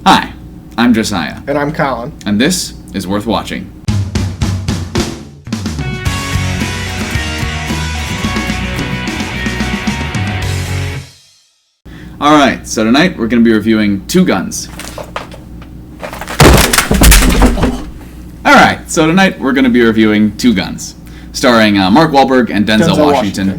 Hi, I'm Josiah. And I'm Colin. And this is Worth Watching. Alright, so tonight we're going to be reviewing Two Guns. Alright, so tonight we're going to be reviewing Two Guns, starring Mark Wahlberg and Denzel Washington.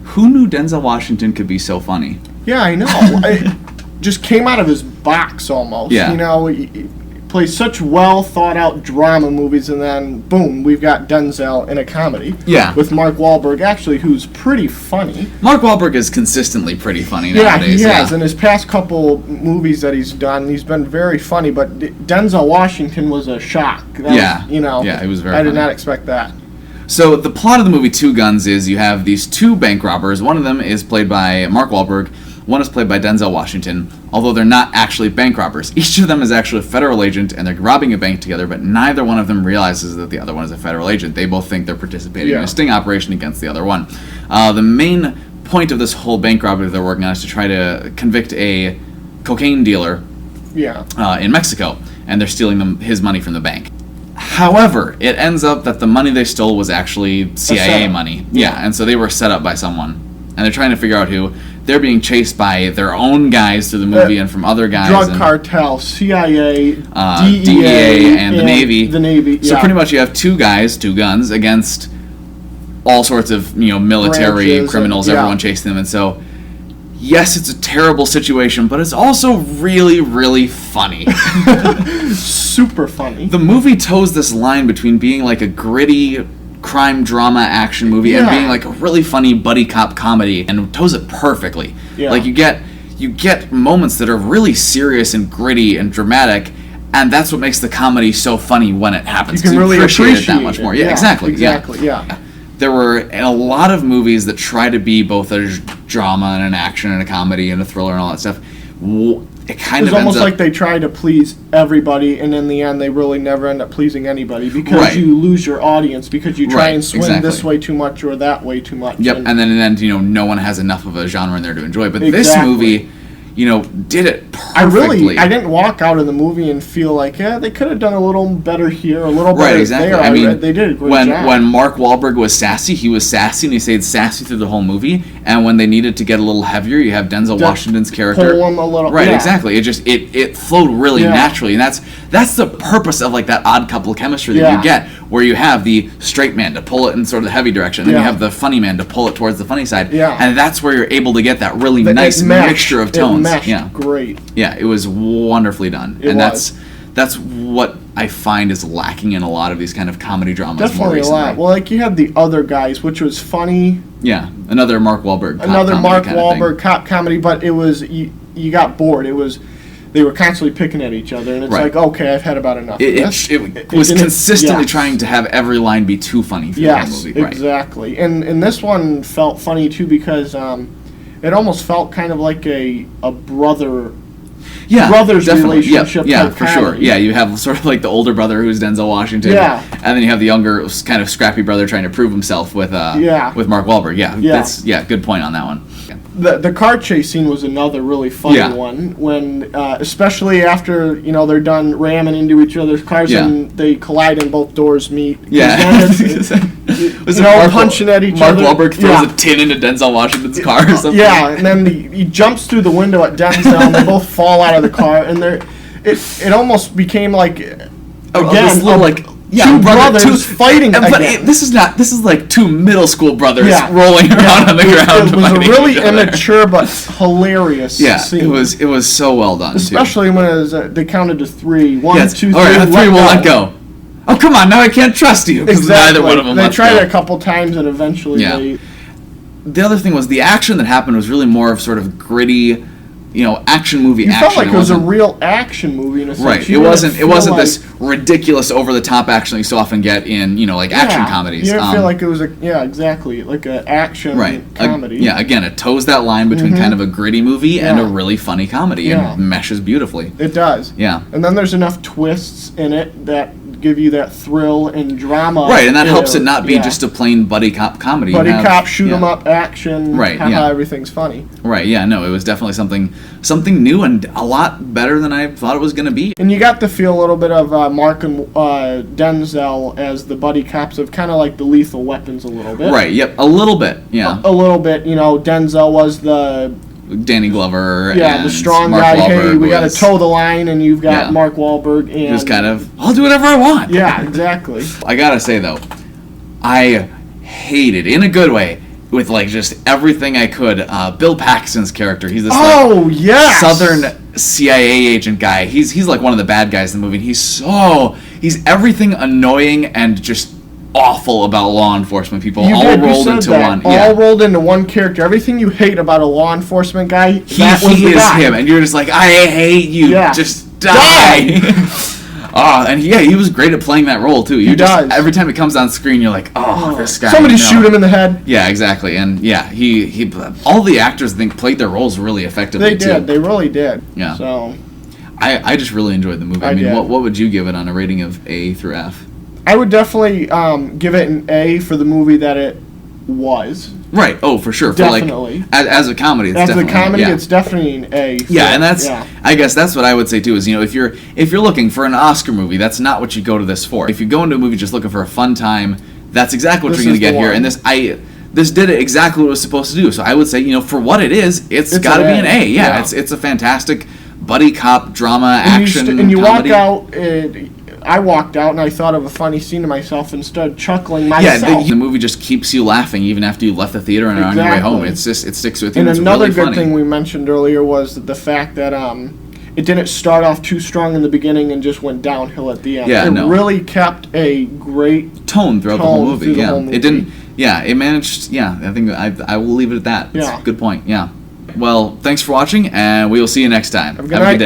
Who knew Denzel Washington could be so funny? Yeah, I know. It just came out of his box almost. Yeah. You know, he plays such well thought out drama movies, and then boom, we've got Denzel in a comedy. Yeah. With Mark Wahlberg, actually, who's pretty funny. Mark Wahlberg is consistently pretty funny Yeah, nowadays. he has. In his past couple movies that he's done, he's been very funny, but Denzel Washington was a shock. Yeah. Yeah, he was very I did funny. not expect that. So the plot of the movie Two Guns is you have these two bank robbers. One of them is played by Mark Wahlberg. One is played by Denzel Washington, although they're not actually bank robbers. Each of them is actually a federal agent, and they're robbing a bank together, but neither one of them realizes that the other one is a federal agent. They both think they're participating in a sting operation against the other one. The main point of this whole bank robbery they're working on is to try to convict a cocaine dealer in Mexico, and they're stealing his money from the bank. However, it ends up that the money they stole was actually CIA money. Yeah, and so they were set up by someone, and they're trying to figure out who. They're being chased by their own guys through the movie and from other guys. Drug cartel, CIA, DEA, and the Navy. The Navy, So pretty much you have two guys, two guns, against all sorts of military branches, criminals, everyone chasing them. And so, yes, it's a terrible situation, but it's also really, really funny. Super funny. The movie toes this line between being like a gritty crime drama action movie and being like a really funny buddy cop comedy, and toes it perfectly. Like you get moments that are really serious and gritty and dramatic, and that's what makes the comedy so funny when it happens. You can really appreciate it that much more. Yeah, exactly. Yeah. There were a lot of movies that try to be both a drama and an action and a comedy and a thriller and all that stuff. It kind of almost like they try to please everybody, and in the end they really never end up pleasing anybody because you lose your audience because you try and swing this way too much or that way too much. Yep, and then in the end, no one has enough of a genre in there to enjoy. But this movie, did it perfectly. I didn't walk out of the movie and feel like, they could have done a little better here, a little better there. I mean, they did a great job. When Mark Wahlberg was sassy, he was sassy, and he stayed sassy through the whole movie. And when they needed to get a little heavier, you have Denzel Washington's character. Pull him a little. Right, exactly. It flowed really naturally, and that's the purpose of like that odd couple chemistry that you get, where you have the straight man to pull it in sort of the heavy direction, and then you have the funny man to pull it towards the funny side. And that's where you're able to get that really nice mixture of tones. It meshed great. Yeah, it was wonderfully done. That's what I find is lacking in a lot of these kind of comedy dramas. Definitely more recently. A lot. Well, like you had the other guys, which was funny. Yeah, another Mark Wahlberg. Cop comedy, but it was you got bored. They were constantly picking at each other, and it's like, okay, I've had about enough. It was consistently trying to have every line be too funny for the movie. Yes, exactly. And this one felt funny too because it almost felt kind of like a brother's relationship. Yeah, for sure. Yeah, you have sort of like the older brother who's Denzel Washington. Yeah. And then you have the younger, kind of scrappy brother trying to prove himself with Mark Wahlberg. Yeah, good point on that one. The car chase scene was another really funny one when, especially after they're done ramming into each other's cars and they collide and both doors meet. Yeah, punching at each other. Mark Wahlberg throws a tin into Denzel Washington's car or something. Yeah, and then he jumps through the window at Denzel, and they both fall out of the car, and it almost became like two brothers fighting again. But this is like two middle school brothers rolling around on the ground. It was a really immature but hilarious scene. It was so well done, especially when they counted to three. One, two, three. All right, on three, we'll let go. Oh, come on, now I can't trust you. Exactly. Neither one of them they tried it a couple times, and eventually they... The other thing was the action that happened was really more of sort of gritty, action movie action. You felt like it was a real action movie in a sense. Right. It wasn't this ridiculous over the top action that you so often get in, action comedies. You didn't feel like it was exactly, like an action comedy. Again, it toes that line between kind of a gritty movie and a really funny comedy and meshes beautifully. It does. Yeah. And then there's enough twists in it that give you that thrill and drama. Right, and that helps it not be Yeah. just a plain buddy cop comedy. buddy You have- cop, shoot 'em yeah. up action. Right, Haha, yeah. everything's funny. Right, yeah, no, it was definitely something new and a lot better than I thought it was going to be. And you got to feel a little bit of Mark and Denzel as the buddy cops of kind of like the Lethal Weapons a little bit. Right, yep, a little bit, yeah. A little bit, Denzel was the Danny Glover the and strong Mark guy. Wahlberg Hey, we got to was toe the line, and you've got Yeah. Mark Wahlberg and just kind of, I'll do whatever I want. yeah, exactly. I gotta say though, I hated, in a good way, with like just everything I could, Bill Paxton's character. He's this Oh yes, Southern CIA agent guy. He's like one of the bad guys in the movie. And he's everything annoying and just awful about law enforcement people, You all did, you rolled said into that. one. All Yeah. rolled into one character. Everything you hate about a law enforcement guy, He that was the is guy. him, and you're just like, I hate you. Yeah. Just die. And he was great at playing that role too. He does. Every time it comes on screen, you're like, oh, this guy. Somebody no. shoot him in the head. Yeah, exactly, and yeah, he all the actors I think played their roles really effectively They did. too. They really did. Yeah. So I just really enjoyed the movie. I I mean, did. what would you give it on a rating of A through F? I would definitely give it an A for the movie that it was. Right. Oh, for sure. Definitely. For like as a comedy, it's As a definitely comedy, yeah. it's definitely an A. for Yeah, it. and that's yeah. I guess that's what I would say too. Is if you're looking for an Oscar movie, that's not what you go to this for. If you go into a movie just looking for a fun time, that's exactly what This you're going to is get the here. one. And this did it exactly what it was supposed to do. So I would say for what it is, it's got to an be an A. A. Yeah, Yeah. it's a fantastic buddy cop drama And action you walk comedy. out. I walked out and I thought of a funny scene to myself and started chuckling Yeah, myself. the movie just keeps you laughing even after you left the theater and are on your way home. Exactly. It sticks with you. And it's another really good funny. thing we mentioned earlier was the fact that it didn't start off too strong in the beginning and just went downhill at the end. Yeah, it no. really kept a great tone throughout the whole tone movie. through the Yeah, whole movie. it didn't. Yeah, it managed. Yeah, I think I will leave it at that. It's Yeah. a good point. Yeah. Well, thanks for watching, and we will see you next time. Have a good Have a night. good day.